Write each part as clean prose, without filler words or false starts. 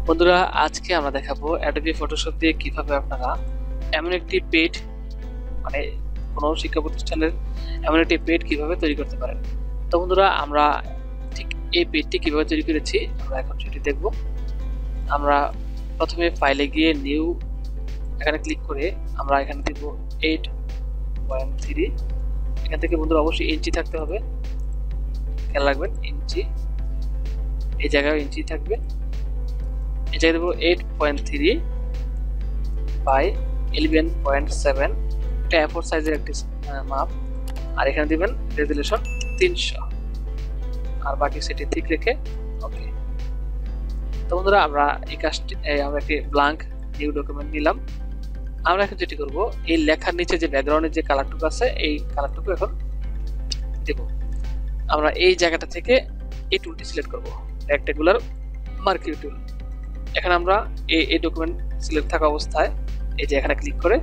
বন্ধুরা, আজকে আমরা দেখাবো অ্যাডোবি ফটোশপ দিয়ে কিভাবে আপনারা এমন একটি পেজ, মানে কোনো শিক্ষা প্রতিষ্ঠানের এমন একটি পেজ কিভাবে তৈরি করতে পারেন। তো বন্ধুরা, আমরা ঠিক এই পেজটি কিভাবে তৈরি করেছি আমরা এখন সেটি দেখব। আমরা প্রথমে ফাইলে গিয়ে নিউ এখানে ক্লিক করে আমরা এখানে দেব 8.3। এখান থেকে বন্ধুরা অবশ্যই ইঞ্চি থাকতে হবে, খেয়াল রাখবেন ইঞ্চি, এই জায়গায় ইঞ্চি থাকবে। এই জায়গায় দেবো 8.3 বাই 11.7, এটা A4 সাইজের একটি মাপ। আর এখানে দিবেন রেজুলেশন 300, আর বাকি সেটি ঠিক রেখে ওকে। তো বন্ধুরা, আমরা এই কাজটি আমরা একটি ব্ল্যাঙ্ক নিউ ডকুমেন্ট নিলাম। আমরা এখন যেটি করব, এই লেখার নিচে যে ব্যাকগ্রাউন্ডের যে কালারটুকু আছে এই কালারটুকু এখন দেব। আমরা এই জায়গাটা থেকে এই টুলটি সিলেক্ট করব, রেক্ট্যাঙ্গুলার মার্কিং টুল। এখানে আমরা এই ডকুমেন্ট সিলেক্ট থাকা অবস্থায় এই যে এখানে ক্লিক করে,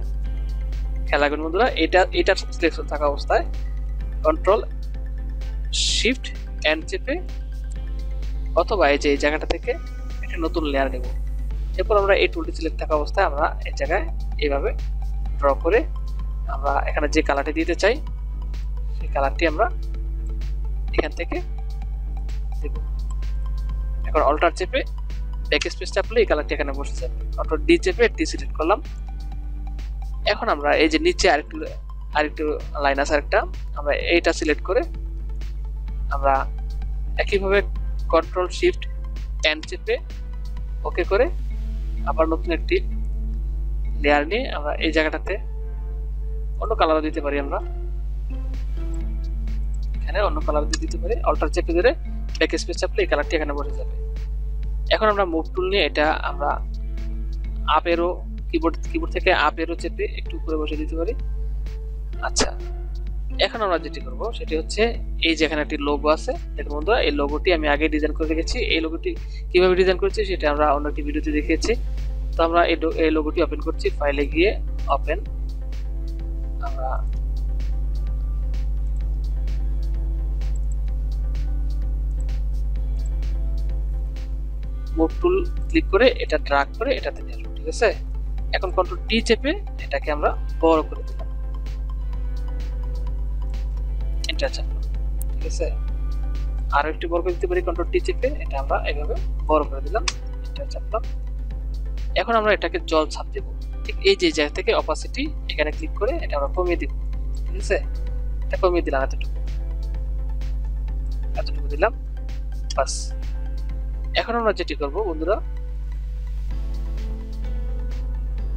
খেয়াল রাখবেন বন্ধুরা, এটার সিলেকশন থাকা অবস্থায় কন্ট্রোল শিফট এন্ড চেপে অথবা এই যে এই জায়গাটা থেকে একটা নতুন লেয়ার নেব। এরপর আমরা এই টুলটি সিলেক্ট থাকা অবস্থায় আমরা এই জায়গায় এইভাবে ড্র করে আমরা এখানে যে কালারটি দিতে চাই সেই কালারটি আমরা এখান থেকে দেব। এখন অল্টার চেপে ব্যাক স্পেস চাপলে এই কালারটি এখানে বসে যাবে। কন্ট্রোল ডি চেপে ডি সিলেক্ট করলাম। এখন আমরা এই যে নিচে আরেকটু লাইন আছে আরেকটা, আমরা এইটা সিলেক্ট করে আমরা একইভাবে কন্ট্রোল শিফট এন্ড চেপে ওকে করে আবার নতুন একটি লেয়ার নিয়ে আমরা এই জায়গাটাতে অন্য কালারও দিতে পারি। আমরা এখানে অন্য কালার দিতে পারি। অল্টার চেপে ধরে ব্যাক স্পেস চাপলে এই কালারটি এখানে বসে যাবে। এখন আমরা মুভ টুল নিয়ে এটা আমরা আপ এরো কিবোর্ড থেকে আপ এরো চেপে একটু উপরে বসে দিতে পারি। আচ্ছা, এখন আমরা যেটি করব সেটি হচ্ছে এই যে এখানে একটি লোগো আছে, দেখুন বন্ধুরা, এই লোগোটি আমি আগে ডিজাইন করে রেখেছি। এই লোগোটি কিভাবে ডিজাইন করেছি সেটা আমরা অন্য একটি ভিডিওতে দেখিয়েছি। তো আমরা এই লোগোটি ওপেন করছি, ফাইলে গিয়ে ওপেন, আমরা মুভ টুল ক্লিক করে এটা ড্র্যাগ করে এটাতে নিয়ে আসবো, ঠিক আছে। এখন কন্ট্রোল টি চেপে এটাকে আমরা বড় করে দিলাম, এন্টার চাপলাম, ঠিক আছে। আরো একটু বড় করে দিতে পারি, কন্ট্রোল টি চেপে এটা আমরা এইভাবে বড় করে দিলাম, এন্টার চাপলাম। এখন আমরা এটাকে জল ছাপ দেব, ঠিক এই যে জায়গা থেকে অপাসিটি এখানে ক্লিক করে এটা আমরা কমিয়ে দিব, ঠিক আছে। এটা কমিয়ে দিলাম, এতটুকু দিলাম, বাস। এখন আমরা যেটি করব বন্ধুরা,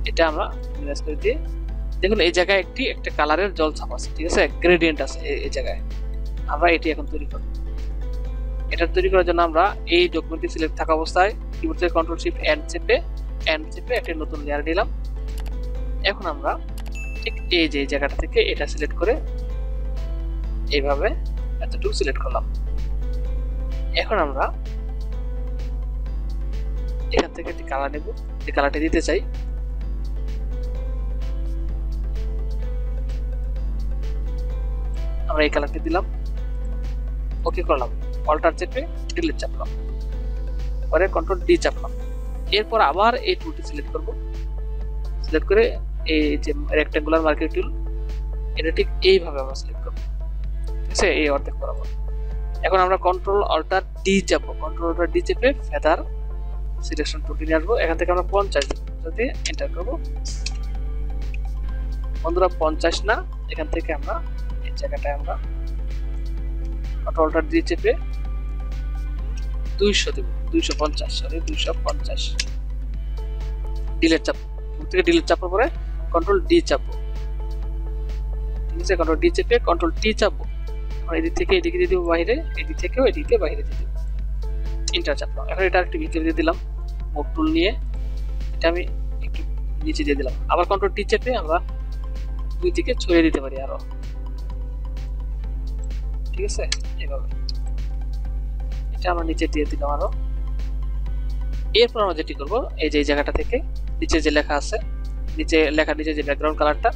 এটা আমরা মিনাস করে দিয়ে দেখুন এই জায়গায় একটা কালারের জল ছাপ আছে, ঠিক আছে, গ্রেডিয়েন্ট আছে এই জায়গায়। আমরা এটি এখন তৈরি করব। এটা তৈরি করার জন্য আমরা এই ডকুমেন্টটি সিলেক্ট থাকা অবস্থায় কিবোর্ড থেকে কন্ট্রোল শিফট এন্ড চেপে একটা নতুন লেয়ার নিলাম। এখন আমরা ঠিক এই যে জায়গাটা থেকে এটা সিলেক্ট করে এইভাবে এতটুকু সিলেক্ট করলাম। এখন আমরা এখান থেকে একটি কালার নেব, যে কালারটি দিতে চাই। আমরা এই কালারটি দিলাম, ওকে করলাম, অল্টার চেপে ডিলিট চাপলাম, পরে কন্ট্রোল ডি চাপলাম। এরপর আবার এই টুলটি সিলেক্ট করব, সিলেক্ট করে এই যে রেক্ট্যাঙ্গুলার মার্কিং টুল, এটা ঠিক এইভাবে আমরা সিলেক্ট করব, ঠিক আছে, এই অর্ধেক বরাবর। এখন আমরা কন্ট্রোল অল্টার ডি চাপবো, কন্ট্রোল অল্টার ডি চেপে ফেদার সিলেকশন টুলটি নিয়ে আসবো। এখান থেকে আমরা 50 যদি এন্টার করব বন্ধুরা, 50 না, এখান থেকে আমরা এই জায়গাটায় আমরা কন্ট্রোল অল্টার ডি চেপে 200 দেব, 250 ডিলিট চাপবো, থেকে ডিলিট চাপার পরে কন্ট্রোল ডি চাপবো, ঠিক আছে। কন্ট্রোল ডি চেপে কন্ট্রোল টি চাপবো, আমরা এদিক থেকে এদিকে দিয়ে দেবো বাইরে, এদিক থেকেও এদিকে বাইরে দিয়ে দেবো, এন্টার চাপলাম। এখন এটা একটু ভিতরে দিয়ে দিলাম, মুভ টুল নিয়ে এটা আমি একটু নিচে দিয়ে দিলাম। আবার কন্ট্রোল টি চেপে আমরা দুই দিকে ছড়িয়ে দিতে পারি আরো, ঠিক আছে, এইভাবে এটা আমরা নিচে দিয়ে দিলাম আরো। এরপর আমরা যেটি করবো, এই যে জায়গাটা থেকে নিচে যে লেখা আছে, লেখার নিচে যে ব্যাকগ্রাউন্ড কালারটা,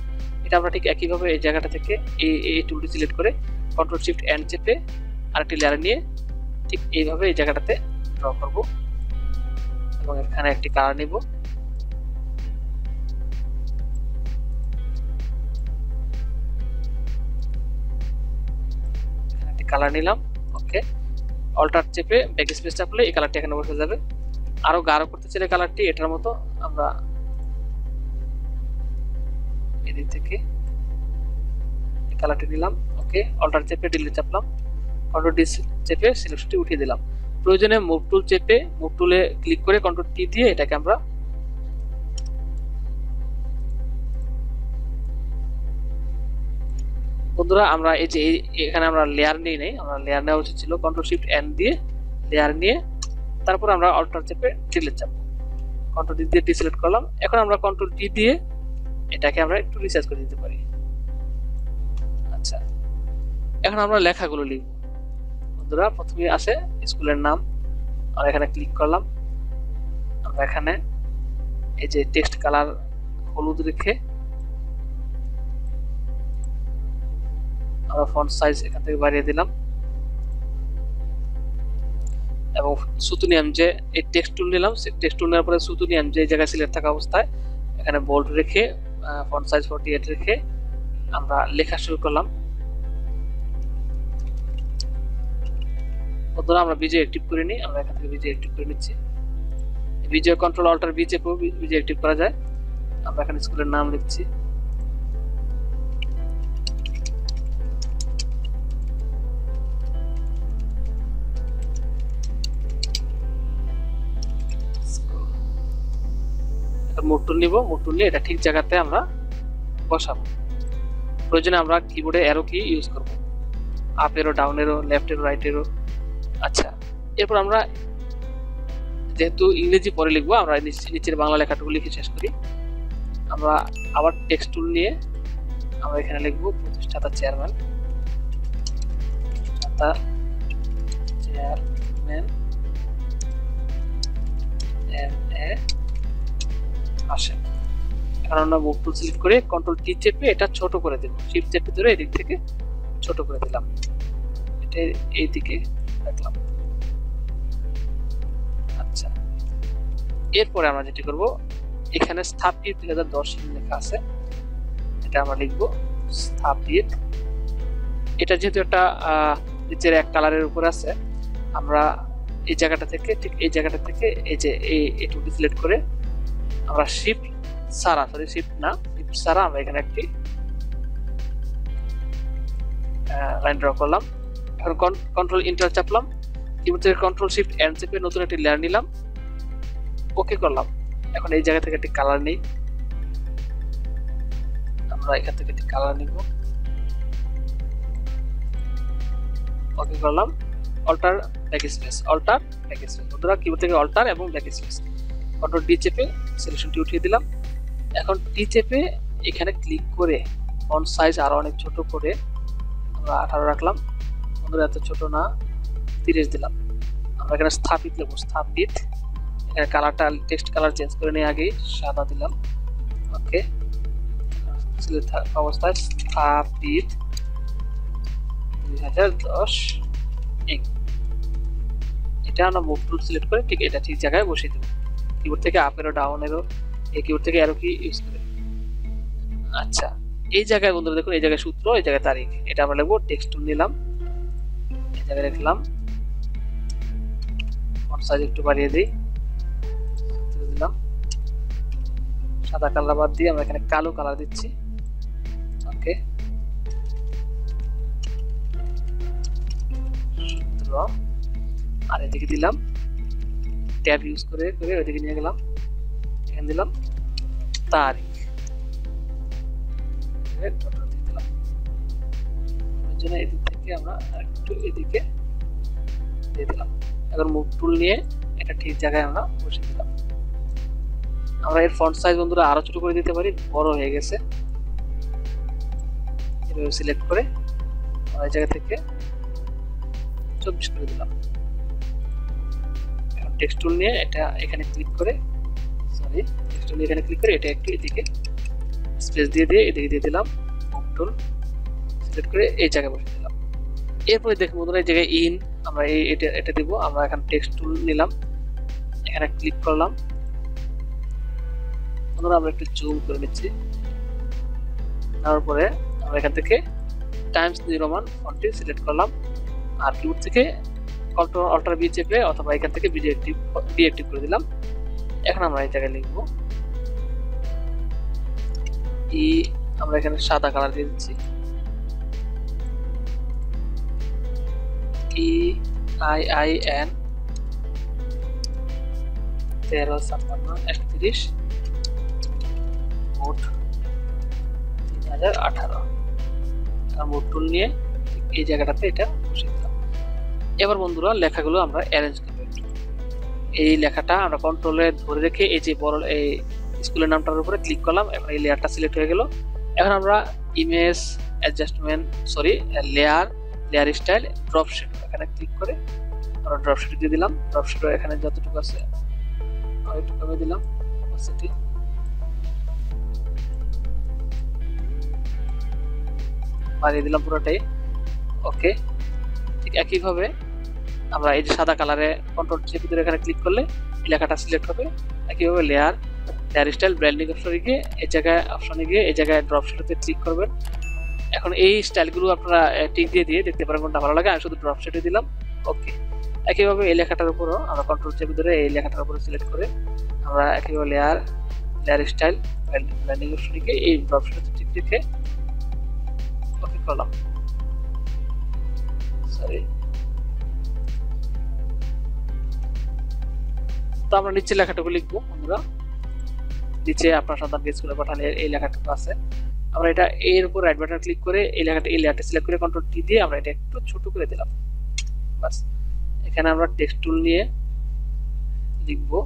এটা আমরা ঠিক একইভাবে এই জায়গাটা থেকে এই টুলটি সিলেক্ট করে কন্ট্রোল শিফট এন্ড চেপে আরেকটি লেয়ার নিয়ে ঠিক এইভাবে এই জায়গাটাতে ড্র করব। এবং এখানে একটি কালার নিব। এখানে একটি কালার নিলাম। ওকে, অল্টার চেপে ব্যাক স্পেস চাপলে এই কালারটি এখানে বসে যাবে। আরো গাঢ় করতে চাইলে কালারটি এটার মতো আমরা এদিক থেকে এই কালারটি নিলাম। ওকে, অল্টার চেপে ডিলিট চাপলাম, কন্ট্রোল ডি চেপে সিলেকশনটি উঠিয়ে দিলাম। প্রয়োজনে মুভ টুল চেপে মুভ টুলে ক্লিক করে কন্ট্রোল টি দিয়ে এটাকে আমরা বন্ধুরা আমরা এই যে এখানে আমরা লেয়ার নিয়ে নেই, আমরা লেয়ার নেওয়া উচিত ছিল। কন্ট্রোল শিফট এন দিয়ে লেয়ার নিয়ে তারপর আমরা অল্টার চেপে ডিলিট চাপবো, কন্ট্রোল ডি দিয়ে ডিসিলেক্ট করলাম। এখন আমরা কন্ট্রোল টি দিয়ে এটাকে আমরা একটু রিসার্চ করে দিতে পারি। আচ্ছা, এখন আমরা লেখাগুলো লিখব। বন্ধুরা প্রথমে আসে স্কুলের নাম, আমরা এখানে ক্লিক করলাম। আমরা এখানে এই যে টেক্সট কালার হলুদ রেখে আমরা ফন্ট সাইজ এখান থেকে বাড়িয়ে দিলাম এবং সুতুনিয়াম যে এই টেক্সট টুল নিলাম, টেক্সট টুল নেওয়ার পরে সুতুনিয়াম যে জায়গায় সিলেক্ট থাকা অবস্থায় এখানে বোল্ড রেখে ফন্ট সাইজ 48 রেখে আমরা লেখা শুরু করলাম। বন্ধুরা আমরা বিজয় অ্যাক্টিভ করে নিই, আমরা এখান থেকে বিজয় অ্যাক্টিভ করে নিচ্ছি। বিজয় কন্ট্রোল অল্টার বি চেপেও বিজয় অ্যাক্টিভ করা যায়। আমরা এখানে স্কুলের নাম লিখছি, মুভ টুল নিব, মুভ টুল নিয়ে এটা ঠিক জায়গাতে আমরা বসাবো। প্রয়োজনে আমরা কিবোর্ডে অ্যারো কি ইউজ করব, আপ এরো, ডাউন এরো, লেফট এরো, রাইট এরো। আচ্ছা, এরপর আমরা যেহেতু ইংরেজি পরে লিখবো, আমরা নিচের বাংলা লেখাটুকু লিখে শেষ করি। আমরা আবার টেক্সট টুল নিয়ে আমরা এখানে লিখবো প্রতিষ্ঠাতা চেয়ারম্যান, চেয়ারম্যান এম এ আসে। এখন আমরা মুভ টুল সিলেক্ট করে কন্ট্রোল টি চেপে এটা ছোট করে দেব, শিফট চেপে ধরে এদিক থেকে ছোট করে দিলাম, এটা এই দিকে রাখলাম। আচ্ছা, এরপরে আমরা যেটি করব, এখানে স্থাপিত 2010 লেখা আছে, এটা আমরা লিখবো স্থাপিত। এটা যেহেতু একটা নিচের এক কালারের উপর আছে, আমরা এই জায়গাটা থেকে ঠিক এই জায়গাটা থেকে এই যে এইটুকু সিলেক্ট করে আমরা শিফট সারা, সরি শিফট না, শিফট সারা আমরা এখানে একটি লাইন ড্র করলাম। এখন কন্ট্রোল এন্টার চাপলাম, কিবোর্ড থেকে কন্ট্রোল শিফট এন চেপে নতুন একটি লেয়ার নিলাম, ওকে করলাম। এখন এই জায়গা থেকে একটি কালার নেই, আমরা এখান থেকে একটি কালার নিব, ওকে করলাম। Alter back space, alter back space. বন্ধুরা কিবোর্ড থেকে অল্টার এবং ব্যাক স্পেস, কন্ট্রোল ডি চেপে সিলেকশনটি উঠিয়ে দিলাম। এখন টি চেপে এখানে ক্লিক করে ফন্ট সাইজ আরো অনেক ছোট করে আমরা 18 রাখলাম। বন্ধুরা এত ছোট না, 30 দিলাম। আমরা এখানে স্থাপিত লিখব, স্থাপিত। এখানে কালারটা টেক্সট কালার চেঞ্জ করে নিয়ে আগে সাদা দিলাম। ওকে, অবস্থায় স্থাপিত 2010। এটা আমরা মুভ টুল সিলেক্ট করে ঠিক এটা ঠিক জায়গায় বসিয়ে দেব, কিবোর্ড থেকে আপ এরো, ডাউন এরো, এই কিবোর্ড থেকে অ্যারো কি ইউজ করে। আচ্ছা, এই জায়গায় বন্ধুরা দেখুন, এই জায়গায় সূত্র, এই জায়গায় তারিখ, এটা আমরা লিখবো। টেক্সট টুল নিলাম, এই জায়গায় লিখলাম, ফন্ট সাইজ একটু বাড়িয়ে দিই, দিলাম। সাদা কালার বাদ দিয়ে আমরা এখানে কালো কালার দিচ্ছি। ওকে, সূত্র, আর এদিকে দিলাম ট্যাব ইউজ করে ওইদিকে নিয়ে গেলাম, এখানে দিলাম তারিখ, দিলাম। ওই জন্য এদিক থেকে আমরা একটু এদিকে দিয়ে দিলাম। এখন মুভ টুল নিয়ে এটা ঠিক জায়গায় আমরা বসিয়ে দিলাম। আমরা এর ফন্ট সাইজ বন্ধুরা আরো ছোট করে দিতে পারি, বড় হয়ে গেছে। এভাবে সিলেক্ট করে আমরা এই জায়গা থেকে 24 করে দিলাম। এখন টেক্সট টুল নিয়ে এটা এখানে ক্লিক করে, সরি টেক্সট টুল এখানে ক্লিক করে এটা একটু এদিকে স্পেস দিয়ে এদিকে দিয়ে দিলাম। মুভ টুল সিলেক্ট করে এই জায়গায় বসিয়ে দিলাম। এরপরে দেখুন বন্ধুরা, এই জায়গায় ইন আমরা এটা দিব। আমরা এখন টেক্সট টুল নিলাম, এখানে ক্লিক করলাম। বন্ধুরা আমরা একটু জুম করে নিচ্ছি। তারপরে আমরা এখান থেকে টাইমস নিউ রোমান ফন্টটি সিলেক্ট করলাম, আর কিবোর্ড থেকে কন্ট্রোল অল্টার বি চেপে অথবা এখান থেকে ডিএক্টিভ করে দিলাম। এখন আমরা এই জায়গায় লিখবো ই, আমরা এখানে সাদা কালার দিয়ে দিচ্ছি EIIN 1356 মোট 3018। মোট টুল নিয়ে এই জায়গাটাতে এটা বসিয়ে দিলাম। এবার বন্ধুরা লেখাগুলো আমরা অ্যারেঞ্জ করবো। এই লেখাটা আমরা কন্ট্রোলে ধরে রেখে এই যে বড় এই স্কুলের নামটার উপরে ক্লিক করলাম। এখন এই লেয়ারটা সিলেক্ট হয়ে গেল। এখন আমরা image adjustment layer style drop shade এখানে ক্লিক করে আমরা ড্রপ শেড দিয়ে দিলাম। ড্রপ শেড এখানে যতটুকু আছে একটু কমে দিলাম, বাড়িয়ে দিলাম পুরোটাই। ওকে, ঠিক একইভাবে আমরা এই যে সাদা কালারে কন্ট্রোল চেপে ধরে এখানে ক্লিক করলে লেখাটা সিলেক্ট হবে। একইভাবে লেয়ার স্টাইল ব্র্যান্ডিং অপশনে গিয়ে এই জায়গায় ড্রপ শেডে ক্লিক করবেন। এখন এই স্টাইলগুলো আপনারা টিক দিয়ে দেখতে পারেন কোনটা ভালো লাগে। আমি শুধু ড্রপ শেডে দিলাম। ওকে, একইভাবে এই লেখাটার উপরও আমরা কন্ট্রোল চেপে ধরে এই লেখাটার উপরে সিলেক্ট করে আমরা একইভাবে লেয়ার স্টাইল ব্র্যান্ডিং অপশনে গিয়ে এই ড্রপ শেডে টিক রেখে ওকে করলাম। সরি, তো আমরা নিচে লেখাটুকু লিখবো। বন্ধুরা নিচে আপনার সন্তানকে স্কুলে পাঠালে এই লেখাটুকু আছে। আমরা এটা এর উপর রাইট বাটন ক্লিক করে এই লেয়ারটা সিলেক্ট করে কন্ট্রোল টি দিয়ে আমরা এটা একটু ছোট করে দিলাম। বাস, এখানে আমরা টেক্সট টুল নিয়ে লিখবো,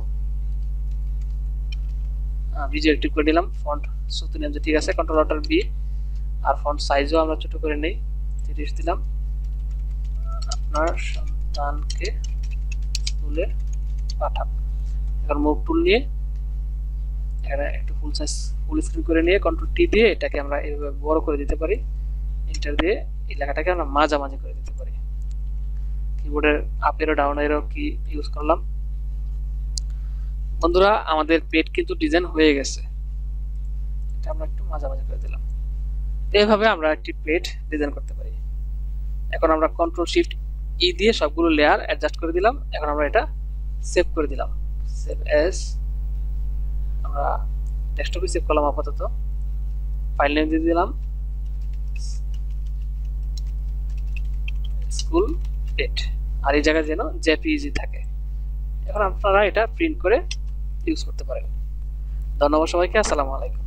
ভিজুয়াল করে দিলাম। ফন্ট সুতো নিয়ে ঠিক আছে, কন্ট্রোল অল্টার বি। আর ফন্ট সাইজও আমরা ছোট করে নেই, 30 দিলাম। আপনার সন্তানকে স্কুলে পাঠান। এখন মুভ টুল নিয়ে এখানে একটু ফুল স্ক্রিন করে নিয়ে কন্ট্রোল টি দিয়ে এটাকে আমরা এইভাবে বড় করে দিতে পারি। এন্টার দিয়ে এই লেখাটাকে আমরা মাঝামাঝি করে দিতে পারি। কিবোর্ডের আপ এরো ডাউন এরো কি ইউজ করলাম। বন্ধুরা আমাদের পেজ কিন্তু ডিজাইন হয়ে গেছে, এটা আমরা একটু মাঝামাঝি করে দিলাম। এইভাবে আমরা একটি পেজ ডিজাইন করতে পারি। এখন আমরা কন্ট্রোল শিফট ই দিয়ে সবগুলো লেয়ার অ্যাডজাস্ট করে দিলাম। এখন আমরা এটা সেভ করে দিলাম। সেভ এজ, আমরা ডেস্কটপে সেভ করলাম আপাতত। ফাইল নেম দিয়ে দিলাম স্কুল পেট, আর এই জায়গায় যেন জেপিইজি থাকে। এখন আপনারা এটা প্রিন্ট করে ইউজ করতে পারেন। ধন্যবাদ সবাইকে, আসসালামু আলাইকুম।